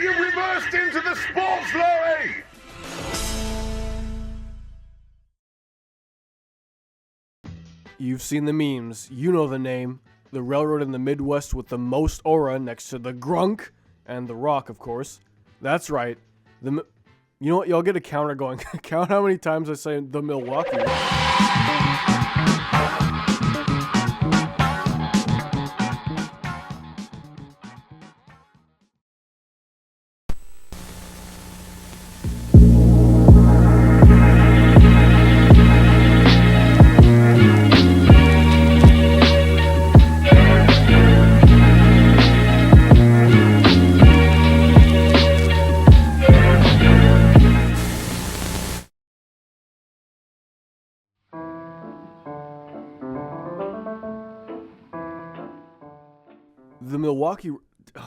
You reversed into the sports lorry! You've seen the memes, you know the name. The railroad in the Midwest with the most aura next to the Grunk and the Rock, of course. That's right. You know what? Y'all get a counter going. Count how many times I say the Milwaukee Road. The Milwaukee...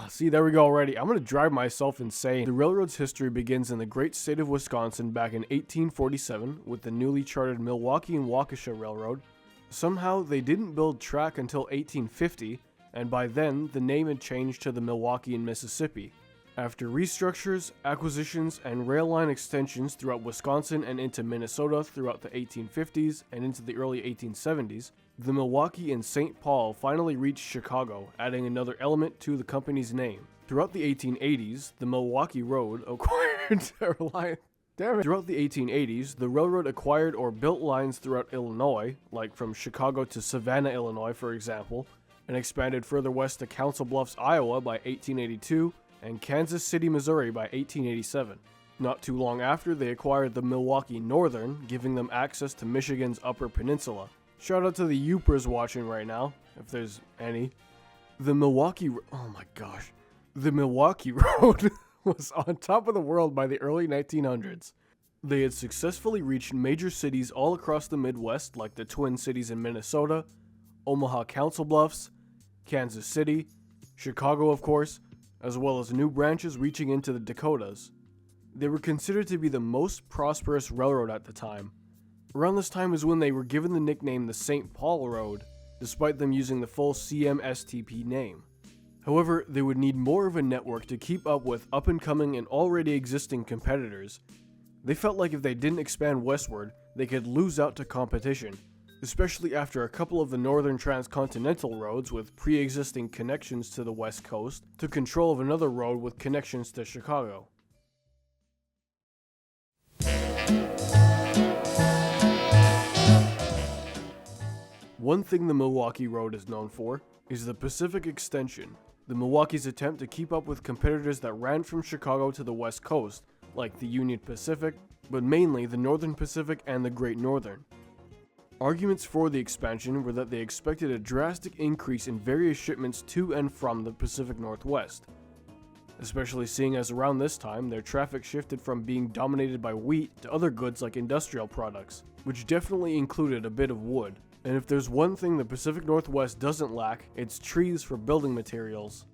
see, there we go already. I'm going to drive myself insane. The railroad's history begins in the great state of Wisconsin back in 1847 with the newly chartered Milwaukee and Waukesha Railroad. Somehow, they didn't build track until 1850, and by then, the name had changed to the Milwaukee and Mississippi. After restructures, acquisitions, and rail line extensions throughout Wisconsin and into Minnesota throughout the 1850s and into the early 1870s, the Milwaukee and St. Paul finally reached Chicago, adding another element to the company's name. Throughout the 1880s, the Milwaukee Road acquired Throughout the 1880s, the railroad acquired or built lines throughout Illinois, like from Chicago to Savannah, Illinois, for example, and expanded further west to Council Bluffs, Iowa by 1882, and Kansas City, Missouri by 1887. Not too long after, they acquired the Milwaukee Northern, giving them access to Michigan's Upper Peninsula. Shout out to the Yoopers watching right now, if there's any. The Milwaukee Road was on top of the world by the early 1900s. They had successfully reached major cities all across the Midwest, like the Twin Cities in Minnesota, Omaha Council Bluffs, Kansas City, Chicago of course, as well as new branches reaching into the Dakotas. They were considered to be the most prosperous railroad at the time. Around this time is when they were given the nickname the St. Paul Road, despite them using the full CMSTP name. However, they would need more of a network to keep up with up-and-coming and already existing competitors. They felt like if they didn't expand westward, they could lose out to competition, especially after a couple of the northern transcontinental roads with pre-existing connections to the west coast took control of another road with connections to Chicago. One thing the Milwaukee Road is known for is the Pacific Extension, the Milwaukee's attempt to keep up with competitors that ran from Chicago to the west coast, like the Union Pacific, but mainly the Northern Pacific and the Great Northern. Arguments for the expansion were that they expected a drastic increase in various shipments to and from the Pacific Northwest, especially seeing as around this time their traffic shifted from being dominated by wheat to other goods like industrial products, which definitely included a bit of wood. And if there's one thing the Pacific Northwest doesn't lack, it's trees for building materials.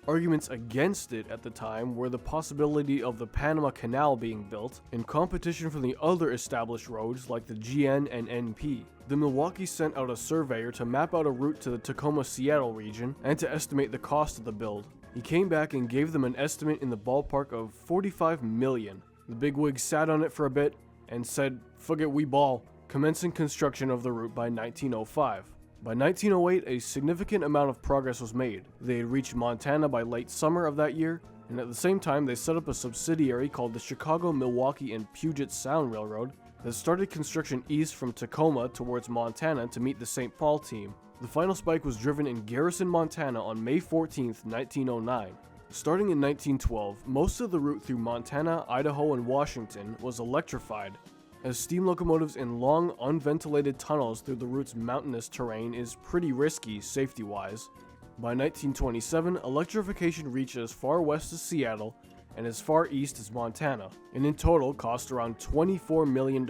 Arguments against it at the time were the possibility of the Panama Canal being built in competition from the other established roads like the GN and NP. The Milwaukee sent out a surveyor to map out a route to the Tacoma-Seattle region and to estimate the cost of the build. He came back and gave them an estimate in the ballpark of $45 million. The bigwigs sat on it for a bit and said, "Fuck it, we ball," commencing construction of the route by 1905. By 1908, a significant amount of progress was made. They had reached Montana by late summer of that year, and at the same time they set up a subsidiary called the Chicago, Milwaukee, and Puget Sound Railroad that started construction east from Tacoma towards Montana to meet the St. Paul team. The final spike was driven in Garrison, Montana on May 14, 1909. Starting in 1912, most of the route through Montana, Idaho, and Washington was electrified, as steam locomotives in long, unventilated tunnels through the route's mountainous terrain is pretty risky safety-wise. By 1927, electrification reached as far west as Seattle and as far east as Montana, and in total cost around $24 million.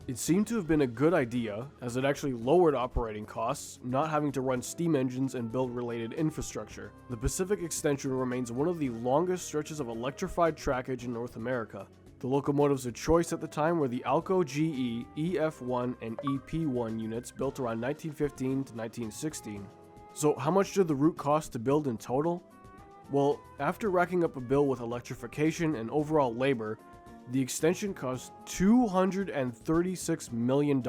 It seemed to have been a good idea, as it actually lowered operating costs, not having to run steam engines and build related infrastructure. The Pacific Extension remains one of the longest stretches of electrified trackage in North America. The locomotives of choice at the time were the Alco GE, EF1, and EP1 units built around 1915 to 1916. So how much did the route cost to build in total? Well, after racking up a bill with electrification and overall labor, the extension cost $236 million,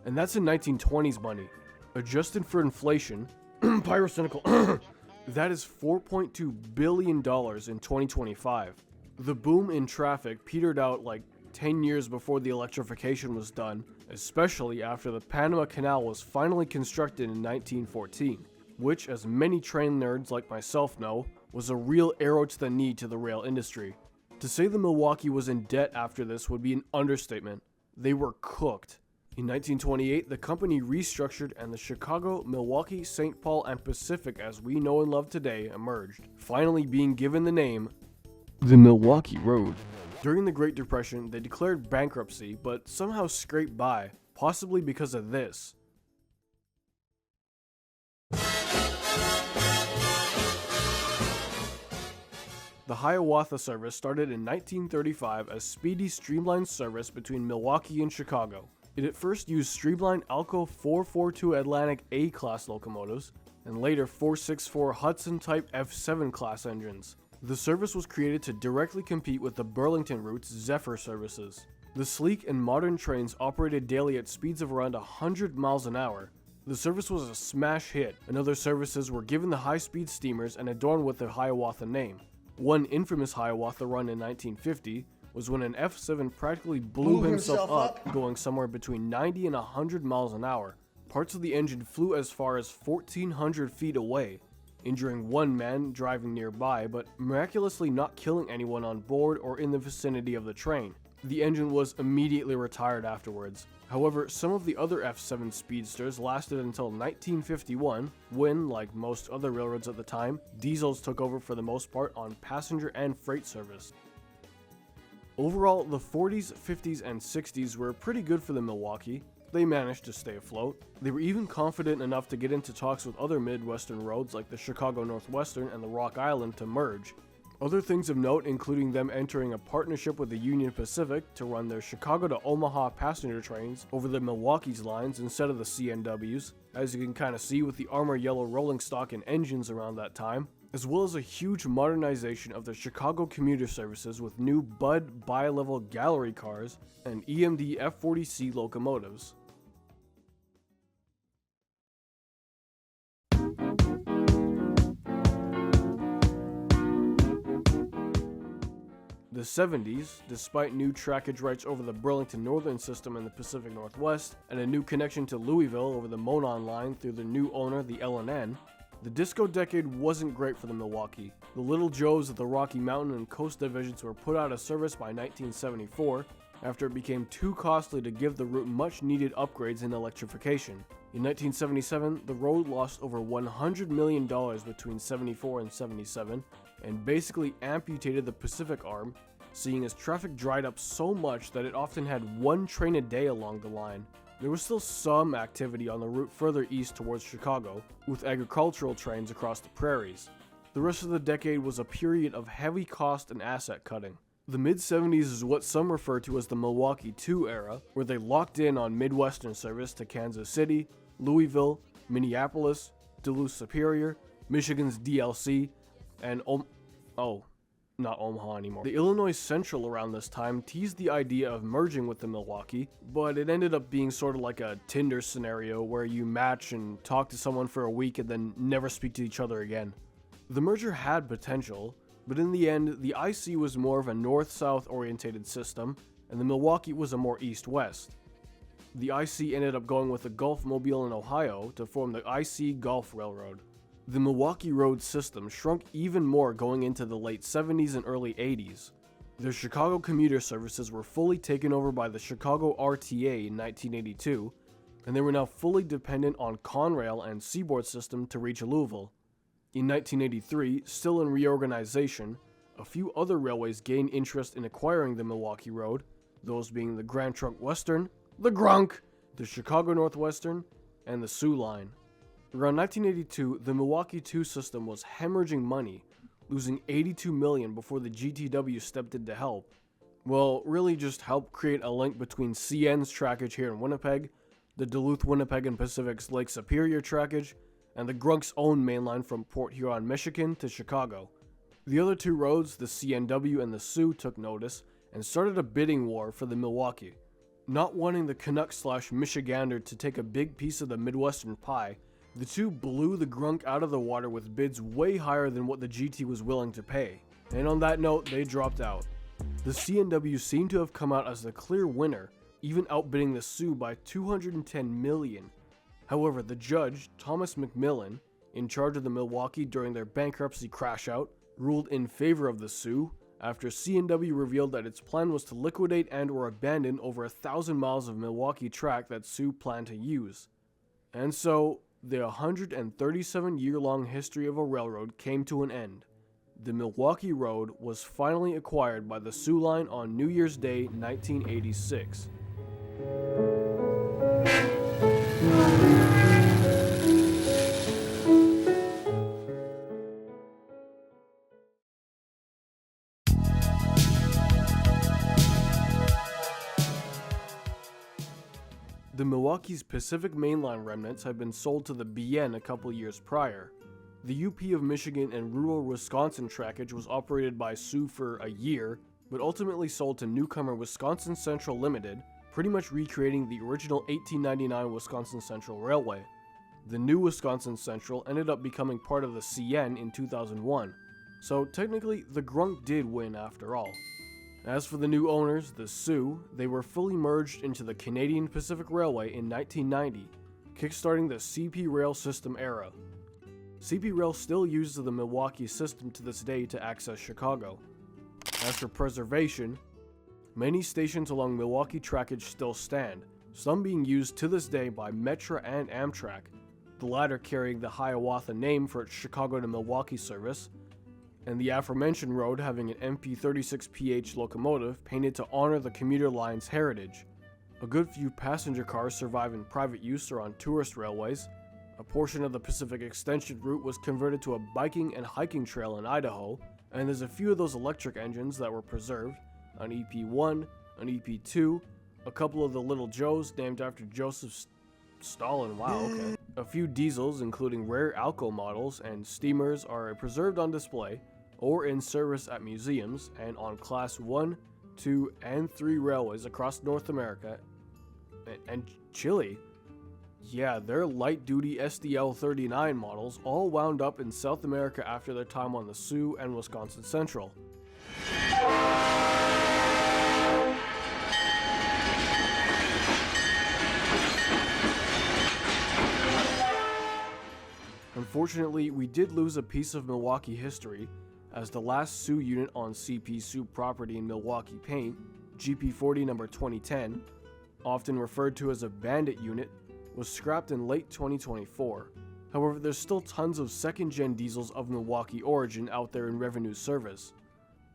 and that's in 1920s money. Adjusted for inflation, pyrocynical, that is $4.2 billion in 2025. The boom in traffic petered out like 10 years before the electrification was done, especially after the Panama Canal was finally constructed in 1914, which, as many train nerds like myself know, was a real arrow to the knee to the rail industry. To say the Milwaukee was in debt after this would be an understatement. They were cooked. In 1928, the company restructured and the Chicago, Milwaukee, St. Paul, and Pacific as we know and love today emerged, finally being given the name the Milwaukee Road. During the Great Depression, they declared bankruptcy, but somehow scraped by, possibly because of this. The Hiawatha service started in 1935 as speedy streamlined service between Milwaukee and Chicago. It at first used streamlined Alco 442 Atlantic A-class locomotives, and later 464 Hudson-type F7 class engines. The service was created to directly compete with the Burlington route's Zephyr services. The sleek and modern trains operated daily at speeds of around 100 miles an hour. The service was a smash hit, and other services were given the high-speed steamers and adorned with the Hiawatha name. One infamous Hiawatha run in 1950 was when an F7 practically blew himself up going somewhere between 90 and 100 miles an hour. Parts of the engine flew as far as 1,400 feet away, injuring one man driving nearby, but miraculously not killing anyone on board or in the vicinity of the train. The engine was immediately retired afterwards. However, some of the other F7 speedsters lasted until 1951, when, like most other railroads at the time, diesels took over for the most part on passenger and freight service. Overall, the 40s, 50s, and 60s were pretty good for the Milwaukee. They managed to stay afloat. They were even confident enough to get into talks with other Midwestern roads like the Chicago Northwestern and the Rock Island to merge. Other things of note including them entering a partnership with the Union Pacific to run their Chicago to Omaha passenger trains over the Milwaukee's lines instead of the CNWs, as you can kind of see with the armor yellow rolling stock and engines around that time, as well as a huge modernization of the Chicago commuter services with new Bud bi-level gallery cars and EMD F40C locomotives. The 70s, despite new trackage rights over the Burlington Northern system in the Pacific Northwest, and a new connection to Louisville over the Monon line through the new owner, the L&N, the disco decade wasn't great for the Milwaukee. The Little Joes of the Rocky Mountain and Coast divisions were put out of service by 1974, after it became too costly to give the route much needed upgrades and electrification. In 1977, the road lost over $100 million between 74 and 77, and basically amputated the Pacific arm, seeing as traffic dried up so much that it often had one train a day along the line. There was still some activity on the route further east towards Chicago, with agricultural trains across the prairies. The rest of the decade was a period of heavy cost and asset cutting. The mid-70s is what some refer to as the Milwaukee II era, where they locked in on Midwestern service to Kansas City, Louisville, Minneapolis, Duluth Superior, Michigan's DLC, and not Omaha anymore. The Illinois Central around this time teased the idea of merging with the Milwaukee, but it ended up being sort of like a Tinder scenario where you match and talk to someone for a week and then never speak to each other again. The merger had potential, but in the end, the IC was more of a north-south orientated system, and the Milwaukee was a more east-west. The IC ended up going with the Gulf Mobile in Ohio to form the IC Gulf Railroad. The Milwaukee Road system shrunk even more going into the late 70s and early 80s. The Chicago commuter services were fully taken over by the Chicago RTA in 1982, and they were now fully dependent on Conrail and Seaboard system to reach Louisville. In 1983, still in reorganization, a few other railways gained interest in acquiring the Milwaukee Road, those being the Grand Trunk Western, the Grunk, the Chicago Northwestern, and the Soo Line. Around 1982, the Milwaukee II system was hemorrhaging money, losing $82 million before the GTW stepped in to help. Well, really just help create a link between CN's trackage here in Winnipeg, the Duluth, Winnipeg, and Pacific's Lake Superior trackage, and the Grunk's own main line from Port Huron, Michigan to Chicago. The other two roads, the CNW and the Sioux, took notice and started a bidding war for the Milwaukee. Not wanting the Canuck/Michigander to take a big piece of the Midwestern pie, the two blew the Grunk out of the water with bids way higher than what the GT was willing to pay. And on that note, they dropped out. The CNW seemed to have come out as the clear winner, even outbidding the Sioux by $210 million. However, the judge, Thomas McMillan, in charge of the Milwaukee during their bankruptcy crash-out, ruled in favor of the Sioux after CNW revealed that its plan was to liquidate and or abandon over 1,000 miles of Milwaukee track that Sioux planned to use. And so, the 137-year-long history of a railroad came to an end. The Milwaukee Road was finally acquired by the Sioux Line on New Year's Day, 1986. The Milwaukee's Pacific Main Line remnants had been sold to the BN a couple years prior. The UP of Michigan and rural Wisconsin trackage was operated by Sioux for a year, but ultimately sold to newcomer Wisconsin Central Limited, pretty much recreating the original 1899 Wisconsin Central Railway. The new Wisconsin Central ended up becoming part of the CN in 2001, so technically the Grunk did win after all. As for the new owners, the Sioux, they were fully merged into the Canadian Pacific Railway in 1990, kickstarting the CP Rail system era. CP Rail still uses the Milwaukee system to this day to access Chicago. As for preservation, many stations along Milwaukee trackage still stand, some being used to this day by Metra and Amtrak, the latter carrying the Hiawatha name for its Chicago to Milwaukee service, and the aforementioned road having an MP36PH locomotive painted to honor the commuter line's heritage. A good few passenger cars survive in private use or on tourist railways. A portion of the Pacific Extension route was converted to a biking and hiking trail in Idaho, and there's a few of those electric engines that were preserved, an EP1, an EP2, a couple of the Little Joes named after Joseph Stalin, wow, okay. A few diesels, including rare Alco models, and steamers are preserved on display, or in service at museums and on Class 1, 2, and 3 railways across North America and Chile. Yeah, their light-duty SDL-39 models all wound up in South America after their time on the Sioux and Wisconsin Central. Unfortunately, we did lose a piece of Milwaukee history, as the last Sioux unit on CP Sioux property in Milwaukee paint, GP40 number 2010, often referred to as a bandit unit, was scrapped in late 2024. However, there's still tons of second-gen diesels of Milwaukee origin out there in revenue service.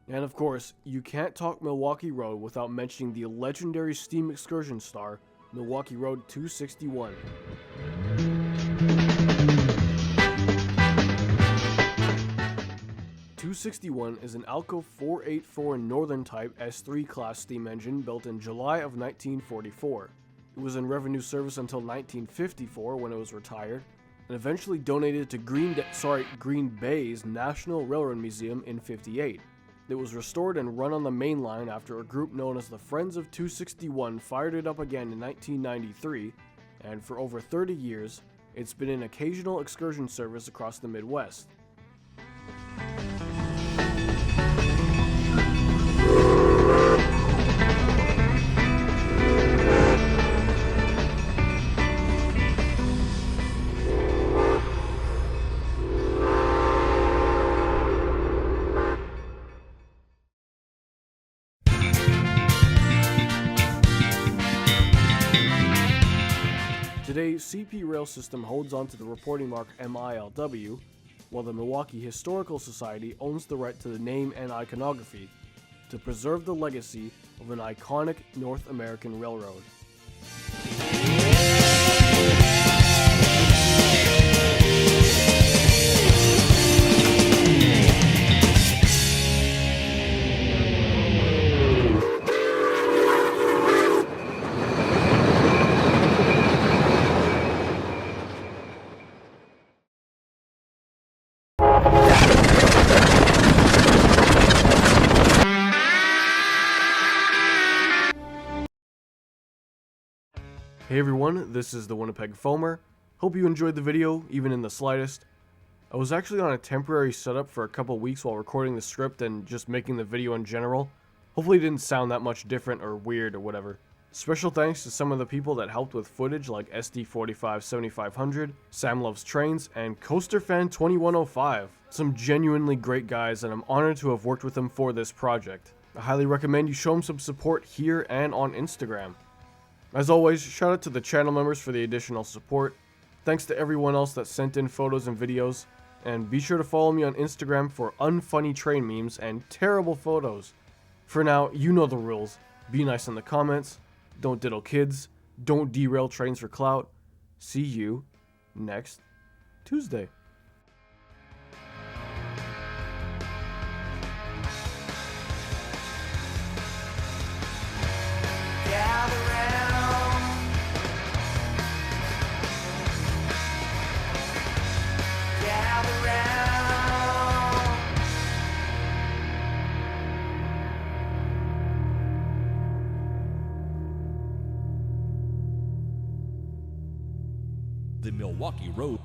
And of course, you can't talk Milwaukee Road without mentioning the legendary steam excursion star, Milwaukee Road 261. .261 is an Alco 484 Northern Type S3 class steam engine built in July of 1944. It was in revenue service until 1954 when it was retired, and eventually donated to Green Bay's National Railroad Museum in '58. It was restored and run on the main line after a group known as the Friends of 261 fired it up again in 1993, and for over 30 years, it's been in occasional excursion service across the Midwest. Today, CP Rail System holds on to the reporting mark MILW, while the Milwaukee Historical Society owns the right to the name and iconography to preserve the legacy of an iconic North American railroad. Hey everyone, this is the Winnipeg Foamer. Hope you enjoyed the video, even in the slightest. I was actually on a temporary setup for a couple weeks while recording the script and just making the video in general. Hopefully it didn't sound that much different or weird or whatever. Special thanks to some of the people that helped with footage like SD457500, Sam Loves Trains, and CoasterFan2105. Some genuinely great guys, and I'm honored to have worked with them for this project. I highly recommend you show them some support here and on Instagram. As always, shout out to the channel members for the additional support. Thanks to everyone else that sent in photos and videos. And be sure to follow me on Instagram for unfunny train memes and terrible photos. For now, you know the rules. Be nice in the comments. Don't diddle kids. Don't derail trains for clout. See you next Tuesday. The Milwaukee Road